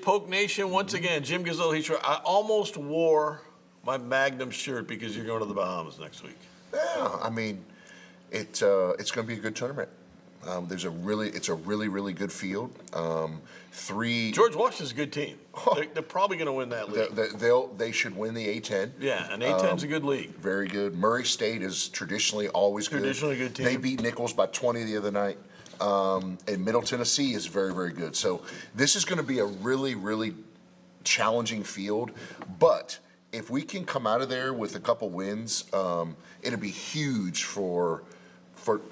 Polk Nation, once again, Jim Gazzolo and Heath Schroyer. I almost wore my Magnum shirt because you're going to the Bahamas next week. Yeah, I mean, it's going to be a good tournament. It's a really good field. George Washington's a good team. They're probably going to win that league. They should win the A10. Yeah, and A10's a good league. Very good. Murray State is traditionally always good. Traditionally good team. They beat Nichols by 20 the other night. And Middle Tennessee is very, very good. So this is going to be a really, really challenging field. But if we can come out of there with a couple wins, it'll be huge for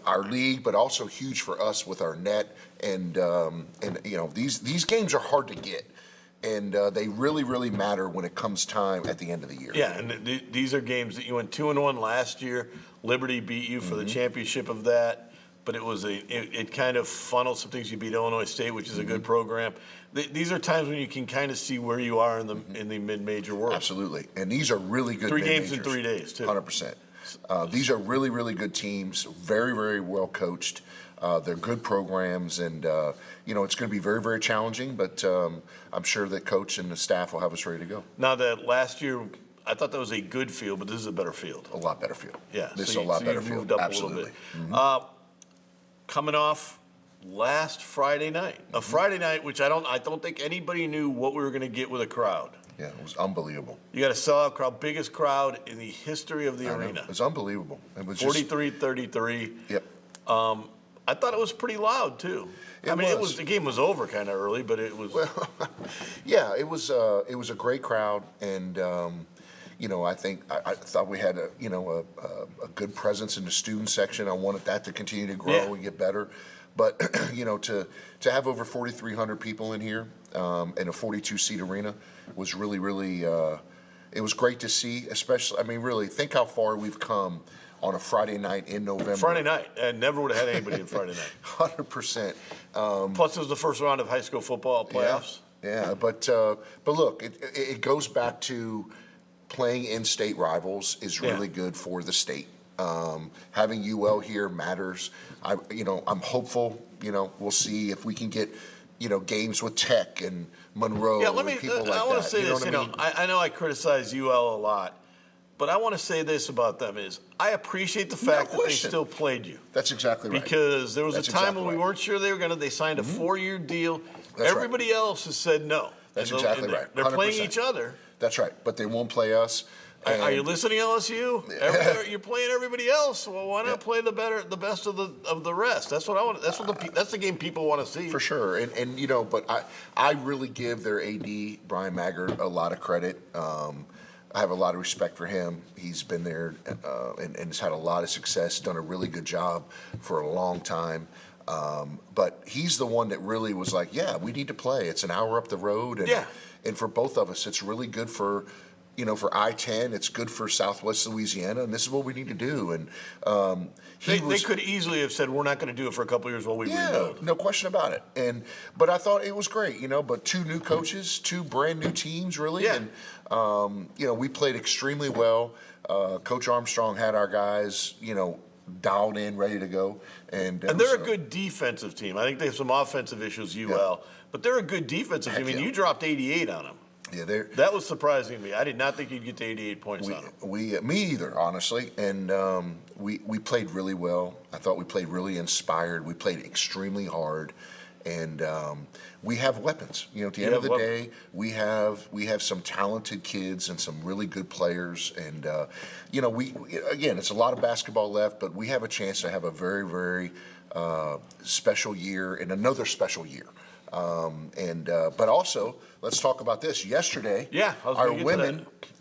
our league, but also huge for us with our net. And you know, these games are hard to get, and they really, really matter when it comes time at the end of the year. Yeah, and these are games that you went 2-1 last year. Liberty beat you for the championship of that, but it kind of funneled some things. You beat Illinois State, which is a good program. These are times when you can kind of see where you are in the mid-major world. Absolutely, and these are really good. 3 games in 3 days, too. 100%. These are really, really good teams, very, very well coached. They're good programs, and you know, it's going to be very, very challenging, but I'm sure that coach and the staff will have us ready to go. Now, that last year, I thought that was a good field, but this is a better field. A lot better field. Yeah, this is a lot better field. field. Absolutely. Coming off last Friday night, a Friday night which I don't think anybody knew what we were going to get with a crowd. Yeah, it was unbelievable. You got a sellout crowd, biggest crowd in the history of the arena. It was unbelievable. It was 43-33. Yep. I thought it was pretty loud too. The game was over kind of early, but it was. Well, yeah, it was a great crowd, and you know, I thought we had a good presence in the student section. I wanted that to continue to grow and get better. But you know, to have over 4,300 people in here in a 42-seat arena was really, really. It was great to see. Especially, I mean, really, think how far we've come on a Friday night in November. Friday night, and never would have had anybody on Friday night. 100%. Plus, it was the first round of high school football playoffs. Yeah, but look, it goes back to playing in-state rivals is really good for the state. Having UL here matters. I'm hopeful. You know, we'll see if we can get, you know, games with Tech and Monroe. Yeah, I want to say this. I know I criticize UL a lot, but I want to say this about them is I appreciate the fact that they still played you. That's exactly right. Because there was a time when we weren't sure they were going to. They signed a 4-year deal. Everybody else has said no. That's exactly right. 100%. They're playing each other. That's right, but they won't play us. Are you listening, LSU? You're playing everybody else. Well, why not play the best of the rest? That's what I want. That's the game people want to see. For sure, and you know, but I really give their AD Brian Maggard a lot of credit. I have a lot of respect for him. He's been there and has had a lot of success. Done a really good job for a long time. But he's the one that really was like, yeah, we need to play. It's an hour up the road, and for both of us, it's really good for. You know, for I-10, it's good for Southwest Louisiana, and this is what we need to do. And they could easily have said, "We're not going to do it for a couple of years while we rebuild." No question about it. But I thought it was great, you know. But 2 new coaches, 2 brand new teams, really. Yeah. And you know, we played extremely well. Coach Armstrong had our guys, you know, dialed in, ready to go. And they're a good defensive team. I think they have some offensive issues, UL, but they're a good defensive team. I mean, you dropped 88 on them. Yeah, that was surprising to me. I did not think you'd get to 88 points on them. Me either, honestly. And we played really well. I thought we played really inspired. We played extremely hard, and we have weapons. You know, at the end of the day, we have some talented kids and some really good players. And you know, again, it's a lot of basketball left, but we have a chance to have a very, very special year and another special year. But also, let's talk about this. Yesterday,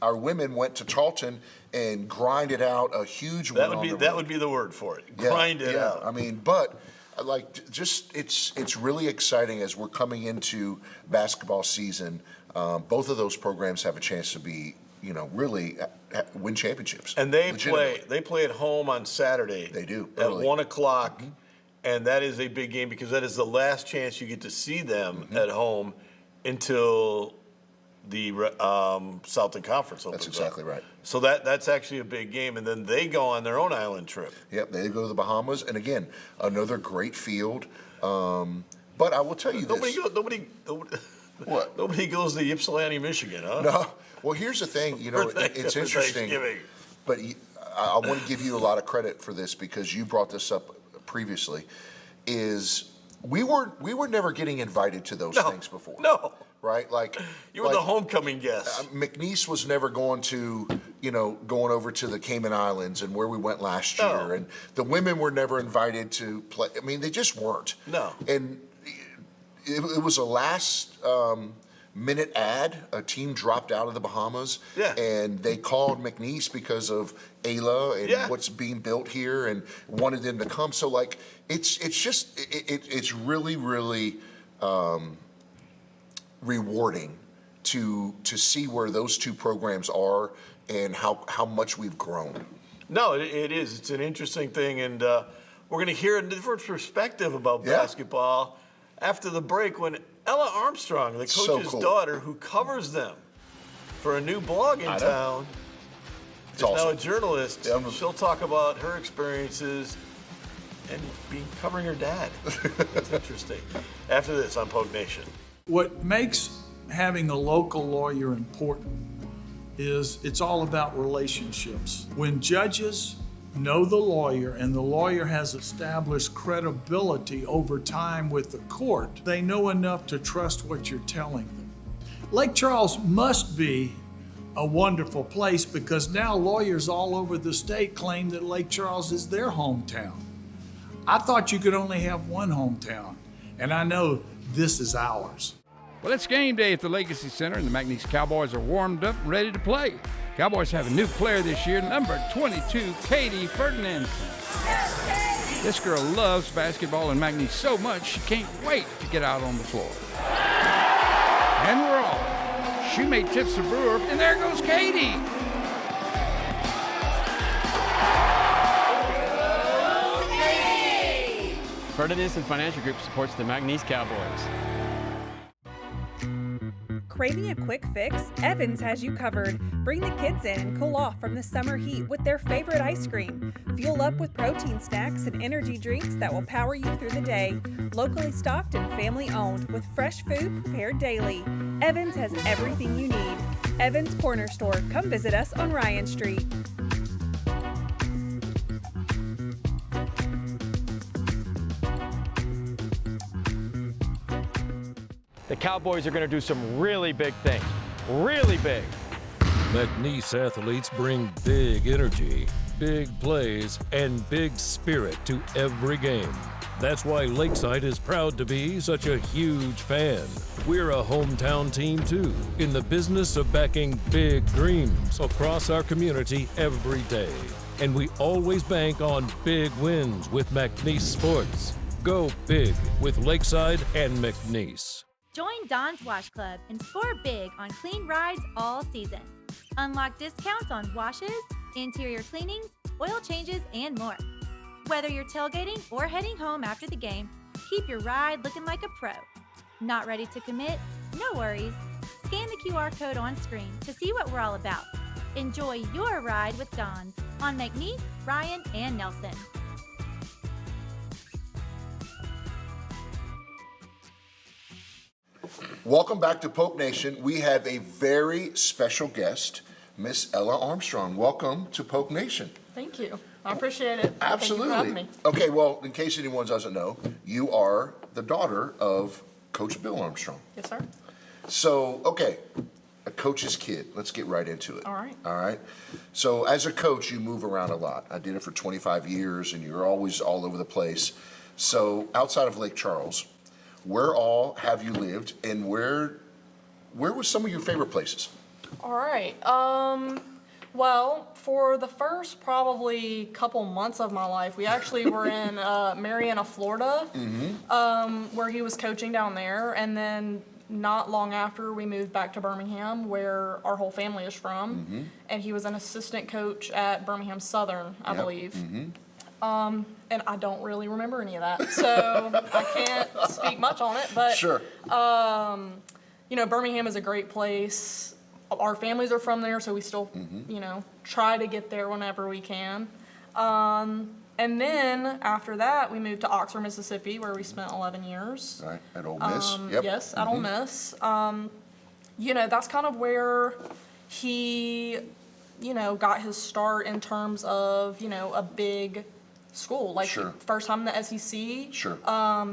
our women went to Tarleton and grinded out a huge win. That would be the word for it. Grind it out. I mean, but it's really exciting as we're coming into basketball season. Both of those programs have a chance to be, you know, really win championships. And they play at home on Saturday. They do at 1 o'clock. And that is a big game because that is the last chance you get to see them at home until the Southern Conference opens. That's exactly right. So that's actually a big game, and then they go on their own island trip. Yep, they go to the Bahamas, and again, another great field. But I will tell you nobody What? Nobody goes to Ypsilanti, Michigan, huh? No. Well, here's the thing. It's interesting. But I want to give you a lot of credit for this because you brought this up previously. Is we were never getting invited to those things before. No. Right? Like you were the homecoming guest. McNeese was never going over to the Cayman Islands and where we went last year, and the women were never invited to play. I mean, they just weren't. No. And it was a last minute ad. A team dropped out of the Bahamas, and they called McNeese because of Ella and what's being built here, and wanted them to come. So like, it's really, really rewarding to see where those two programs are and how much we've grown. No, it is. It's an interesting thing, and we're going to hear a different perspective about basketball after the break when Ella Armstrong, the coach's daughter, who covers them for a new blog in town, is now a journalist. She'll talk about her experiences and covering her dad. It's interesting. After this on Poke Nation. What makes having a local lawyer important is it's all about relationships. When judges know the lawyer and the lawyer has established credibility over time with the court, they know enough to trust what you're telling them. Lake Charles must be a wonderful place because now lawyers all over the state claim that Lake Charles is their hometown. I thought you could only have one hometown, and I know this is ours. Well, it's game day at the Legacy Center, and the McNeese Cowboys are warmed up and ready to play. Cowboys have a new player this year, number 22, Katie Ferdinand. This girl loves basketball and McNeese so much she can't wait to get out on the floor. And we're off. Shoemate tips the brewer, and there goes Katie. Ferdinand Financial Group supports the McNeese Cowboys. Craving a quick fix? Evans has you covered. Bring the kids in and cool off from the summer heat with their favorite ice cream. Fuel up with protein snacks and energy drinks that will power you through the day. Locally stocked and family owned with fresh food prepared daily. Evans has everything you need. Evans Corner Store. Come visit us on Ryan Street. The Cowboys are going to do some really big things. Really big. McNeese athletes bring big energy, big plays, and big spirit to every game. That's why Lakeside is proud to be such a huge fan. We're a hometown team too, in the business of backing big dreams across our community every day. And we always bank on big wins with McNeese Sports. Go big with Lakeside and McNeese. Join Don's Wash Club and score big on clean rides all season. Unlock discounts on washes, interior cleanings, oil changes, and more. Whether you're tailgating or heading home after the game, keep your ride looking like a pro. Not ready to commit? No worries. Scan the QR code on screen to see what we're all about. Enjoy your ride with Don's on McNeese, Ryan, and Nelson. Welcome back to Poke Nation. We have a very special guest, Miss Ella Armstrong. Welcome to Poke Nation. Thank you. I appreciate it. Absolutely. Thank you for having me. Okay, well, in case anyone doesn't know, you are the daughter of Coach Bill Armstrong. Yes, sir. So, okay, a coach's kid. Let's get right into it. All right. All right. So, as a coach, you move around a lot. I did it for 25 years, and you're always all over the place. So, outside of Lake Charles, where all have you lived, and where were some of your favorite places? All right. Well, for the first probably couple months of my life, we actually were in Marianna, Florida, where he was coaching down there. And then not long after, we moved back to Birmingham, where our whole family is from. And he was an assistant coach at Birmingham Southern, I believe. And I don't really remember any of that, so I can't speak much on it. But Sure. You know, Birmingham is a great place. Our families are from there, so we still, you know, try to get there whenever we can. And And then after that, we moved to Oxford, Mississippi, where we spent 11 years. Right, at Ole Miss. Yep. Yes, at Ole Miss. You know, that's kind of where he, you know, got his start in terms of, you know, a big school. Like, Sure. first time in the SEC. Sure.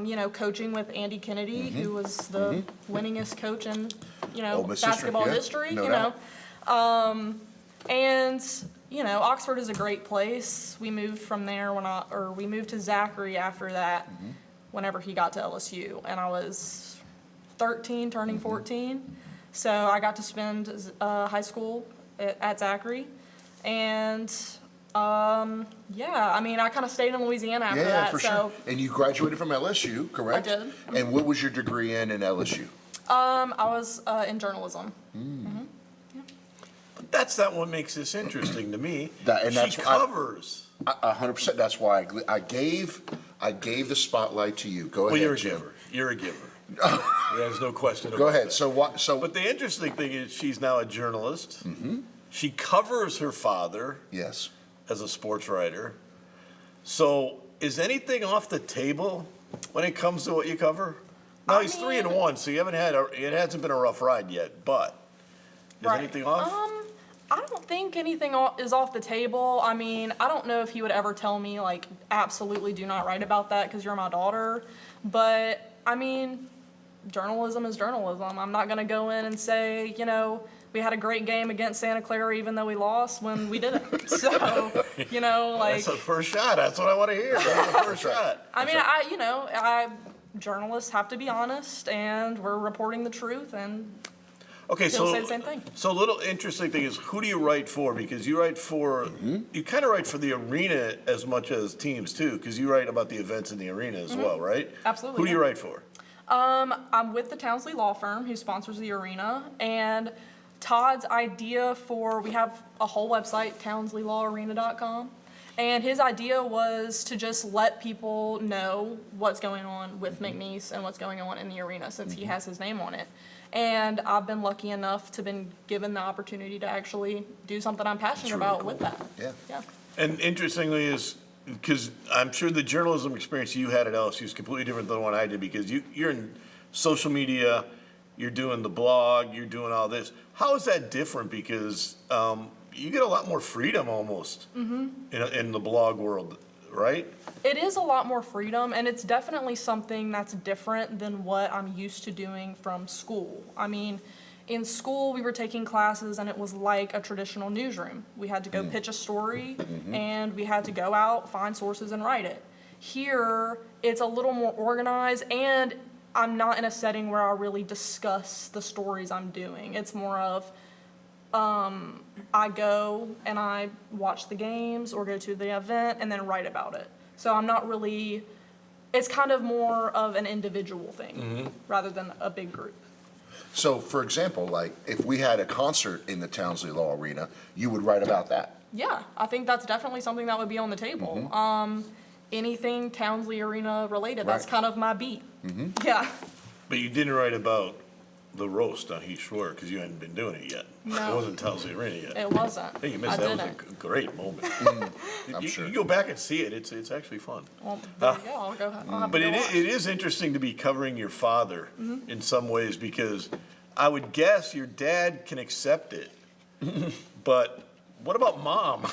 You know, coaching with Andy Kennedy, who was the winningest coach in, you know, Ole Miss history, basketball yeah, history, no you doubt. know. And, you know, Oxford is a great place. We moved from there we moved to Zachary after that, whenever he got to LSU. And I was 13, turning 14. So I got to spend high school at Zachary. And, yeah, I mean, I kind of stayed in Louisiana after Yeah, that. for so sure. And you graduated from LSU, correct? I did. And what was your degree in LSU? I was in journalism. But that's not what makes this interesting to me. That's she covers. 100%. That's why I gave the spotlight to you. Go Well, ahead, you're a Jim. giver. You're a giver. There's no question about Go ahead. that. So what? So But the interesting thing is she's now a journalist. She covers her father yes. as a sports writer. So is anything off the table when it comes to what you cover? Now he's 3-1, so it hasn't been a rough ride yet. But is anything off? I don't think anything is off the table. I mean, I don't know if he would ever tell me, like, absolutely do not write about that because you're my daughter. But, I mean, journalism is journalism. I'm not going to go in and say, you know, we had a great game against Santa Clara even though we lost when we didn't. So, you know, like... That's the first shot. That's what I want to hear. That's the first shot. I mean, journalists have to be honest, and we're reporting the truth, and... Okay, He'll say the same thing. So a little interesting thing is, who do you write for? Because you write for, you kind of write for the arena as much as teams too, because you write about the events in the arena as well, right? Absolutely, Who do you yeah. write for? I'm with the Townsley Law Firm, who sponsors the arena, and Todd's idea we have a whole website, townsleylawarena.com, and his idea was to just let people know what's going on with McNeese and what's going on in the arena, since he has his name on it. And I've been lucky enough to been given the opportunity to actually do something I'm passionate about with that. Yeah. And interestingly is, because I'm sure the journalism experience you had at LSU is completely different than the one I did, because you're in social media, you're doing the blog, you're doing all this. How is that different? Because you get a lot more freedom almost in the blog world, right? It is a lot more freedom, and it's definitely something that's different than what I'm used to doing from school. I mean, in school, we were taking classes, and it was like a traditional newsroom. We had to go pitch a story, and we had to go out, find sources, and write it. Here, it's a little more organized, and I'm not in a setting where I really discuss the stories I'm doing. It's more of, I go and I watch the games or go to the event and then write about it. So I'm not really, it's kind of more of an individual thing rather than a big group. So, for example, like if we had a concert in the Townsley Law Arena, you would write about that. Yeah, I think that's definitely something that would be on the table. Anything Townsley Arena related, that's kind of my beat. Yeah. But you didn't write about the roast on Heath Schroyer because you hadn't been doing it yet. No. It wasn't Townsley Arena yet. It wasn't. Hey, you missed I that. didn't. Was a great moment. I'm sure. You go back and see it. It's actually fun. Well, there you go. I'll have But to go watch. it is interesting to be covering your father in some ways, because I would guess your dad can accept it. But what about mom?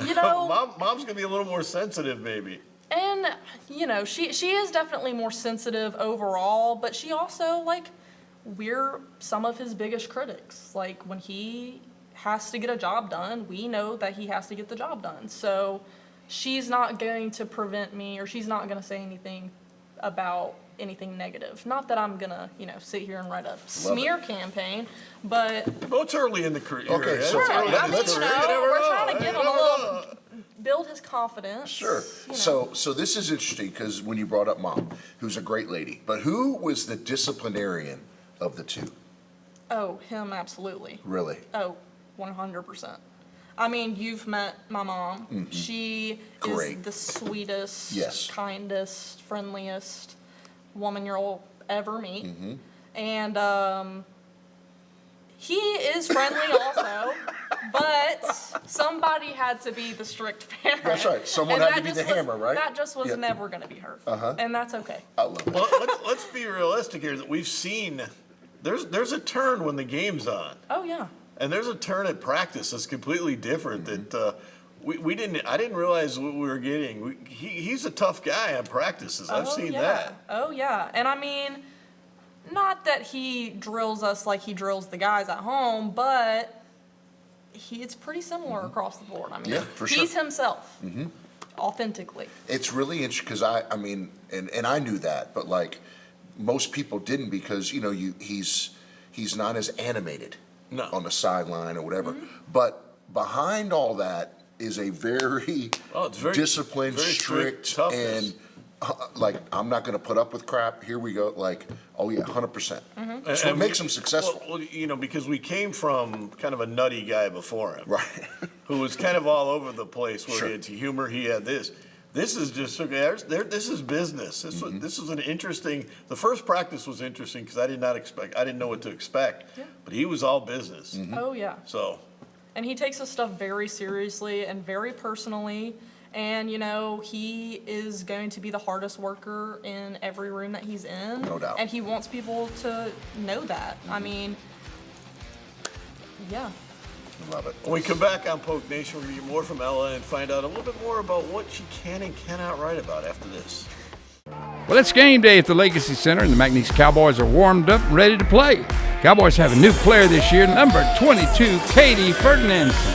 You know, Mom's gonna be a little more sensitive, maybe. and you know, she is definitely more sensitive overall, but she also, like, we're some of his biggest critics. Like, when he has to get a job done, we know that he has to get the job done. So she's not going to prevent me, or she's not going to say anything about anything negative. Not that I'm going to, you know, sit here and write a smear campaign, but... Well, it's early in the career. Okay, so It's early in I mean, his you career. know, You never we're know. trying to give You him a never little... know. build his confidence. Sure. You know. So this is interesting because when you brought up Mom, who's a great lady, but who was the disciplinarian of the two? Oh, him, absolutely. Really? Oh, 100%. I mean, you've met my mom. She Great. is the sweetest, Yes. kindest, friendliest woman you'll ever meet. And He is friendly also, but somebody had to be the strict parent. That's right. Someone had to be the hammer, right? That just was never going to be her. And that's okay. I love it. Well, let's be realistic here. That we've seen there's a turn when the game's on. Oh, yeah. And there's a turn at practice that's completely different. That I didn't realize what we were getting. He's a tough guy on practices. I've seen that. Oh, yeah. And I mean, not that he drills us like he drills the guys at home, but it's pretty similar across the board. I mean, Yeah, for sure. he's himself, authentically. It's really interesting because I mean, and I knew that, but like most people didn't because he's not as animated on the sideline or whatever. But behind all that is a very, disciplined, very strict, toughness. and like I'm not going to put up with crap. Here we go. Like, oh yeah, 100%. That's what makes him successful. Well, because we came from kind of a nutty guy before him, Right. who was kind of all over the place. Where Sure. he had humor, he had this. This is just this is business. This is an interesting. The first practice was interesting because I didn't know what to expect. Yeah. But he was all business. Oh, yeah. So. And he takes his stuff very seriously and very personally. And, he is going to be the hardest worker in every room that he's in. No doubt. And he wants people to know that. I mean, yeah. Love it. When we come back on Poke Nation, we're going to get more from Ella and find out a little bit more about what she can and cannot write about after this. Well, it's game day at the Legacy Center, and the McNeese Cowboys are warmed up and ready to play. Cowboys have a new player this year, number 22, Katie Ferdinandson.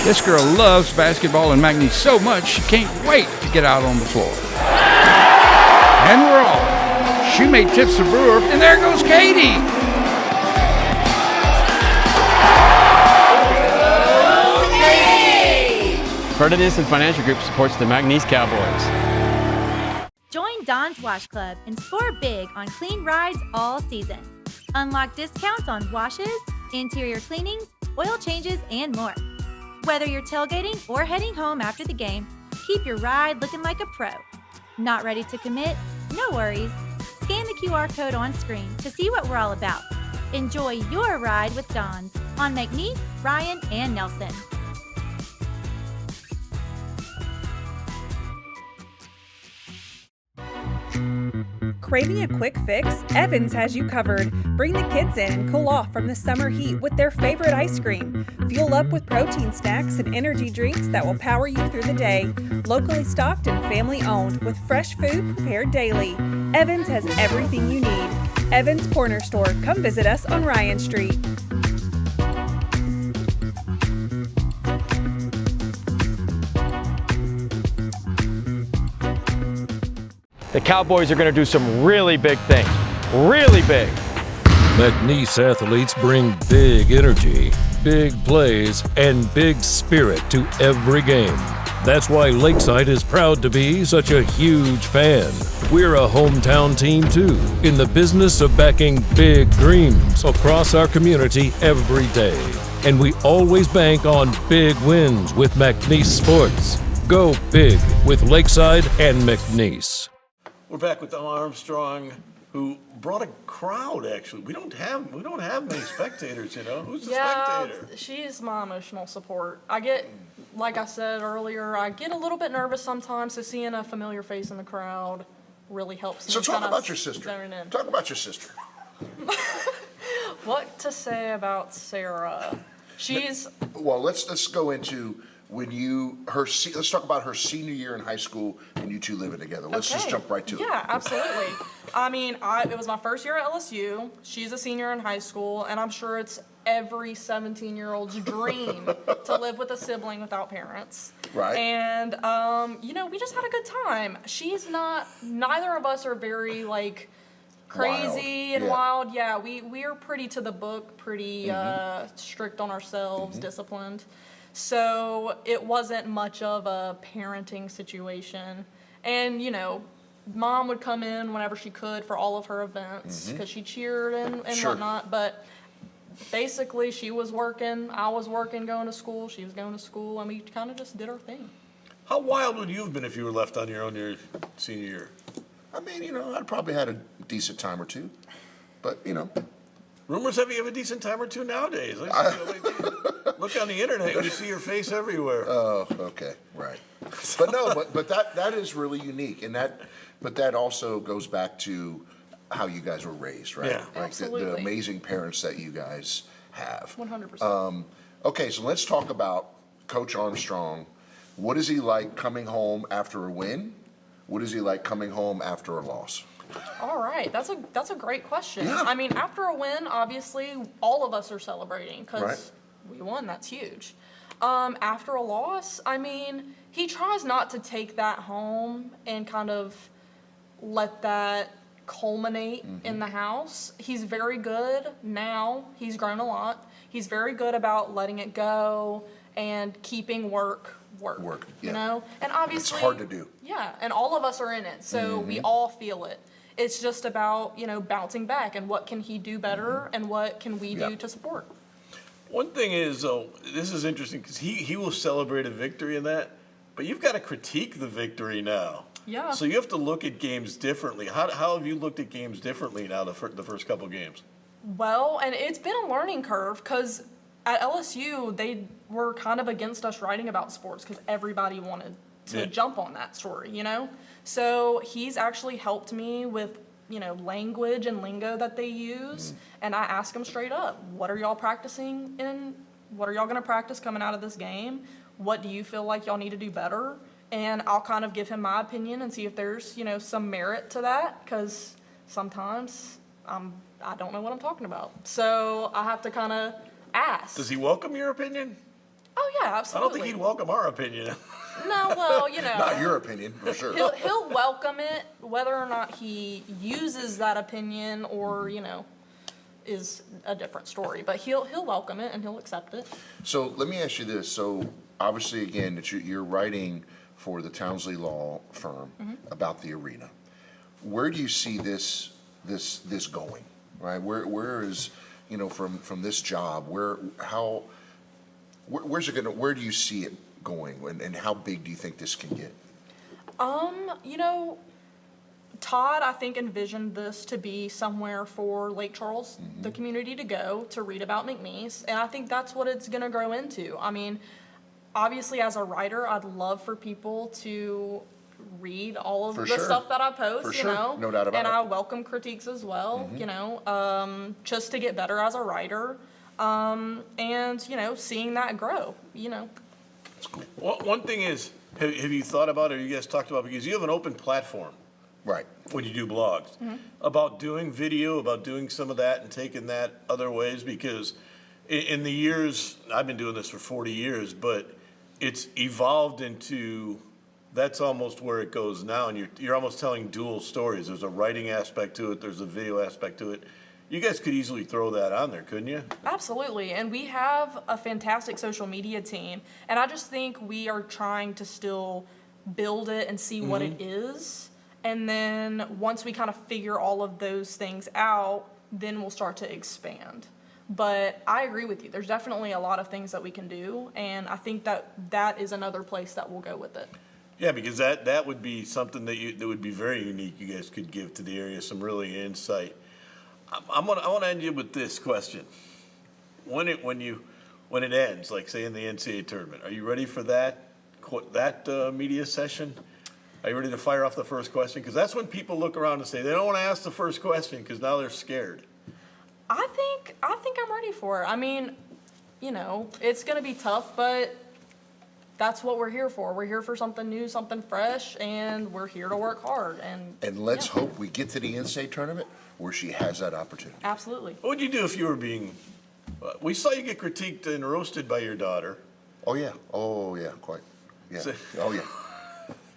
This girl loves basketball and McNeese so much she can't wait to get out on the floor. And we're off. Shoemate tips the brewer, and there goes Katie. Ferdinandson Financial Group supports the McNeese Cowboys. Join Don's Wash Club and score big on clean rides all season. Unlock discounts on washes, interior cleanings, oil changes, and more. Whether you're tailgating or heading home after the game, keep your ride looking like a pro. Not ready to commit? No worries. Scan the QR code on screen to see what we're all about. Enjoy your ride with Don's on McNeese, Ryan, and Nelson. Craving a quick fix? Evans has you covered. Bring the kids in and cool off from the summer heat with their favorite ice cream. Fuel up with protein snacks and energy drinks that will power you through the day. Locally stocked and family owned with fresh food prepared daily. Evans has everything you need. Evans Corner Store. Come visit us on Ryan Street. The Cowboys are going to do some really big things. Really big. McNeese athletes bring big energy, big plays, and big spirit to every game. That's why Lakeside is proud to be such a huge fan. We're a hometown team too, in the business of backing big dreams across our community every day. And we always bank on big wins with McNeese Sports. Go big with Lakeside and McNeese. We're back with Ella Armstrong, who brought a crowd. Actually, we don't have many spectators. Who's the spectator? She's my emotional support. I get, like I said earlier, I get a little bit nervous sometimes. So seeing a familiar face in the crowd really helps me. So talk kinda about your sister. zone in. Talk about your sister. What to say about Sarah? She's Well, let's go into let's talk about her senior year in high school and you two living together. Let's just jump right to it. Yeah, absolutely. I mean, it was my first year at LSU. She's a senior in high school, and I'm sure it's every 17-year-old's dream to live with a sibling without parents. Right. And, we just had a good time. Neither of us are very, crazy and wild. Yeah, we are pretty to the book, pretty strict on ourselves, disciplined. So it wasn't much of a parenting situation. And, Mom would come in whenever she could for all of her events because she cheered and whatnot. But basically, she was working, I was working, going to school, she was going to school, and we kind of just did our thing. How wild would you have been if you were left on your own your senior year? I mean, I'd probably had a decent time or two, but Really? Rumors have you have a decent time or two nowadays. Look on the internet, you see your face everywhere. Oh, okay, right. But no, but that is really unique, and that also goes back to how you guys were raised, right? Yeah. Like Absolutely. the amazing parents that you guys have. 100%. Okay, so let's talk about Coach Armstrong. What is he like coming home after a win? What is he like coming home after a loss? All right, that's a great question. Yeah. I mean, after a win, obviously, all of us are celebrating because Right. we won. That's huge. After a loss, I mean, he tries not to take that home and kind of let that culminate in the house. He's very good now. He's grown a lot. He's very good about letting it go and keeping work, yeah. you know? And obviously, It's hard to do. yeah, and all of us are in it, so we all feel it. It's just about, you know, bouncing back and what can he do better and what can we do Yeah. to support. One thing is, though, this is interesting because he will celebrate a victory in that, but you've got to critique the victory now. Yeah. So you have to look at games differently. How have you looked at games differently now the first couple games? Well, and it's been a learning curve because at LSU, they were kind of against us writing about sports because everybody wanted to Yeah. jump on that story, you know? So he's actually helped me with, you know, language and lingo that they use. And I ask them straight up, what are y'all practicing in? What are y'all going to practice coming out of this game? What do you feel like y'all need to do better? And I'll kind of give him my opinion and see if there's, you know, some merit to that because sometimes I don't know what I'm talking about. So I have to kind of ask. Does he welcome your opinion? Oh, yeah, I absolutely. don't think he'd welcome our opinion. No, well, you know. Not your opinion, for sure. He'll welcome it, whether or not he uses that opinion or, you know, is a different story. But he'll welcome it and he'll accept it. So let me ask you this. So obviously, again, that you're writing for the Townsley Law firm about the arena. Where do you see this going? Right? Where is, you know, from this job? Where's it gonna? Where do you see it going, and how big do you think this can get? You know, Todd, I think, envisioned this to be somewhere for Lake Charles, the community to go to read about McNeese, and I think that's what it's going to grow into. I mean, obviously, as a writer, I'd love for people to read all of For the sure. stuff that I post, For you sure. know? No doubt about and it. I welcome critiques as well, you know, just to get better as a writer, and, you know, seeing that grow, you know. One thing is, have you thought about it, or you guys talked about, because you have an open platform Right. when you do blogs, about doing video, about doing some of that and taking that other ways, because in the years, I've been doing this for 40 years, but it's evolved into, that's almost where it goes now, and you're almost telling dual stories. There's a writing aspect to it, there's a video aspect to it. You guys could easily throw that on there, couldn't you? Absolutely, and we have a fantastic social media team, and I just think we are trying to still build it and see what it is, and then once we kind of figure all of those things out, then we'll start to expand. But I agree with you, there's definitely a lot of things that we can do, and I think that is another place that we'll go with it. Yeah, because that would be something that would be very unique. You guys could give to the area some really insight. I want to end you with this question: when it ends, like say in the NCAA tournament, are you ready for that media session? Are you ready to fire off the first question? Because that's when people look around and say they don't want to ask the first question because now they're scared. I think I'm ready for it. I mean, you know, it's going to be tough, but that's what we're here for. We're here for something new, something fresh, and we're here to work hard. And let's yeah. hope we get to the NCAA tournament where she has that opportunity. Absolutely. What would you do if you were being? We saw you get critiqued and roasted by your daughter. Oh yeah, quite. Yeah. Oh yeah.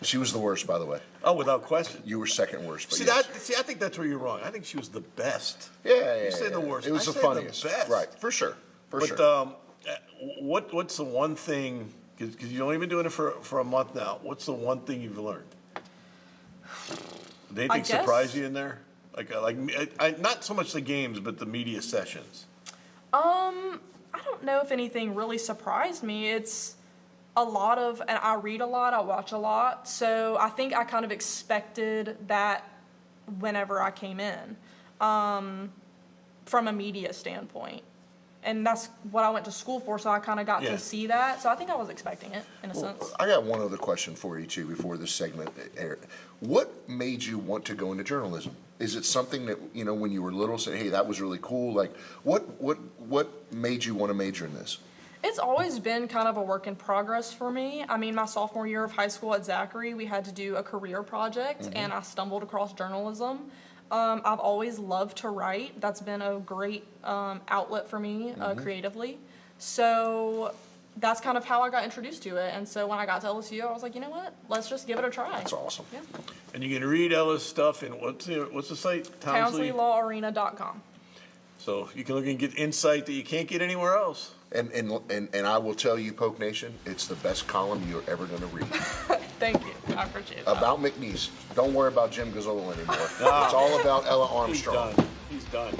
She was the worst, by the way. Oh, without question. You were second worst. But See yes. I think that's where you're wrong. I think she was the best. Yeah. You say the worst. It was I the say funniest. The best. Right, for sure. But what's the one thing? Because you've only been doing it for a month now. What's the one thing you've learned? Did anything surprise you in there? Like not so much the games, but the media sessions. I don't know if anything really surprised me. It's a lot of, and I read a lot, I watch a lot, so I think I kind of expected that whenever I came in. from a media standpoint. And that's what I went to school for, so I kind of got to see that. So I think I was expecting it, in a sense. I got one other question for you, too, before this segment aired. What made you want to go into journalism? Is it something that, you know, when you were little, said, hey, that was really cool? Like, what made you want to major in this? It's always been kind of a work in progress for me. I mean, my sophomore year of high school at Zachary, we had to do a career project, and I stumbled across journalism. I've always loved to write. That's been a great outlet for me creatively. So that's kind of how I got introduced to it. And so when I got to LSU, I was like, you know what? Let's just give it a try. That's awesome. Yeah. And you can read Ella's stuff in what's the site? TownsleyLawArena.com. So you can look and get insight that you can't get anywhere else. And I will tell you, Poke Nation, it's the best column you're ever going to read. Thank you. I appreciate that. About McNeese. Don't worry about Jim Gazzolo anymore. It's all about Ella Armstrong. He's done.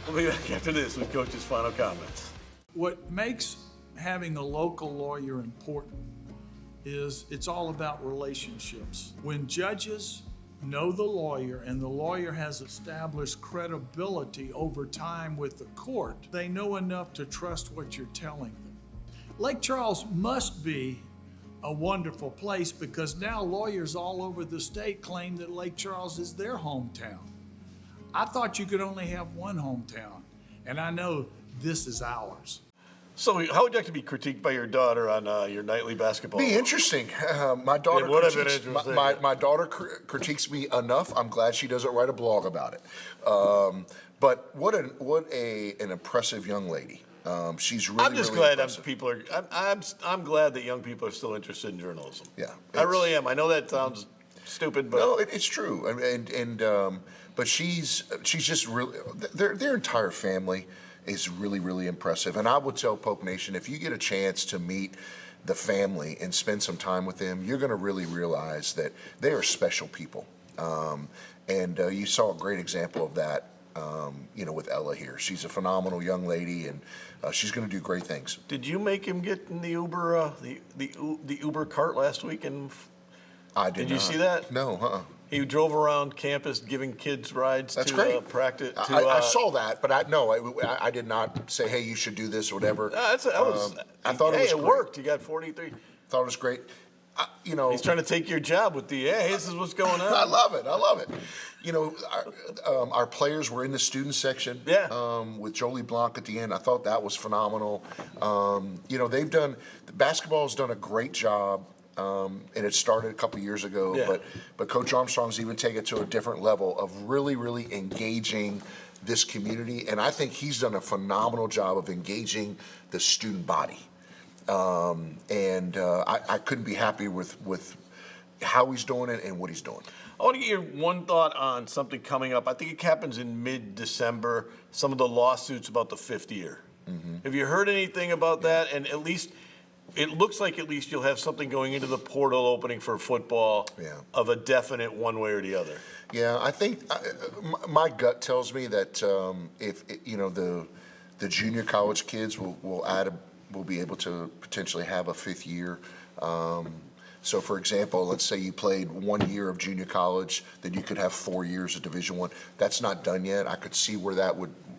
We'll be back after this with Coach's final comments. What makes having a local lawyer important is it's all about relationships. When judges know the lawyer and the lawyer has established credibility over time with the court, they know enough to trust what you're telling them. Lake Charles must be a wonderful place because now lawyers all over the state claim that Lake Charles is their hometown. I thought you could only have one hometown, and I know this is ours. So how would you like to be critiqued by your daughter on your nightly basketball? Be interesting. My daughter my daughter critiques me enough. I'm glad she doesn't write a blog about it. But what an impressive young lady. She's really. I'm just really glad impressive. I'm glad that young people are still interested in journalism. Yeah, I really am. I know that sounds stupid, but no, it's true. But she's just really their entire family is really, really impressive. And I would tell Poke Nation, if you get a chance to meet the family and spend some time with them, you're going to really realize that they are special people. And you saw a great example of that, with Ella here. She's a phenomenal young lady, and she's going to do great things. Did you make him get in the Uber, the Uber cart last week? And I did. Did you see that? No, He drove around campus giving kids rides That's to great. Practice. I saw that, but I did not say, hey, you should do this or whatever. I thought it was great. Worked. You got 43. Thought it was great. He's trying to take your job with hey, this is what's going on. I love it. Our players were in the student section. With Jolie Blanc at the end. I thought that was phenomenal. Basketball's done a great job. And it started a couple years ago, but Coach Armstrong's even taken it to a different level of really, really engaging this community. And I think he's done a phenomenal job of engaging the student body. I couldn't be happier with how he's doing it and what he's doing. I want to get your one thought on something coming up. I think it happens in mid-December, some of the lawsuits about the fifth year. Mm-hmm. Have you heard anything about that? And at least it looks like at least you'll have something going into the portal opening for football of a definite one way or the other. Yeah, I think my gut tells me that if the junior college kids will be able to potentially have a fifth year. So, for example, let's say you played 1 year of junior college, then you could have 4 years of Division I. That's not done yet. I could see where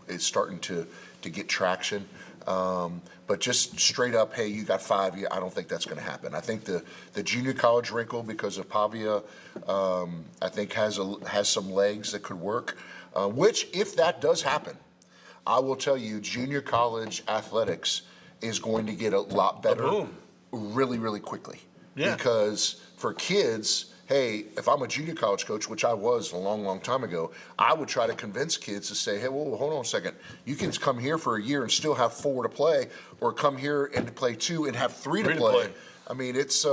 is starting to get traction. But just straight up, hey, you got 5 years, I don't think that's going to happen. I think the junior college wrinkle, because of Pavia, I think has some legs that could work, which, if that does happen, I will tell you, junior college athletics is going to get a lot better really, really quickly. Yeah. Because for kids, hey, if I'm a junior college coach, which I was a long, long time ago, I would try to convince kids to say, hey, well, hold on a second. You can come here for a year and still have 4 to play, or come here and play 2 and have 3 to play. I mean, it's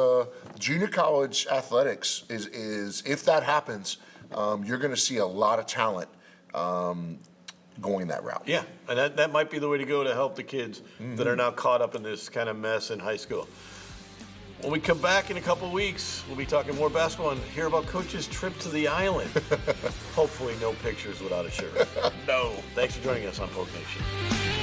junior college athletics is if that happens, you're going to see a lot of talent going that route. Yeah, and that might be the way to go to help the kids that are now caught up in this kind of mess in high school. When we come back in a couple weeks, we'll be talking more basketball and hear about Coach's trip to the island. Hopefully no pictures without a shirt. No. Thanks for joining us on Poke Nation.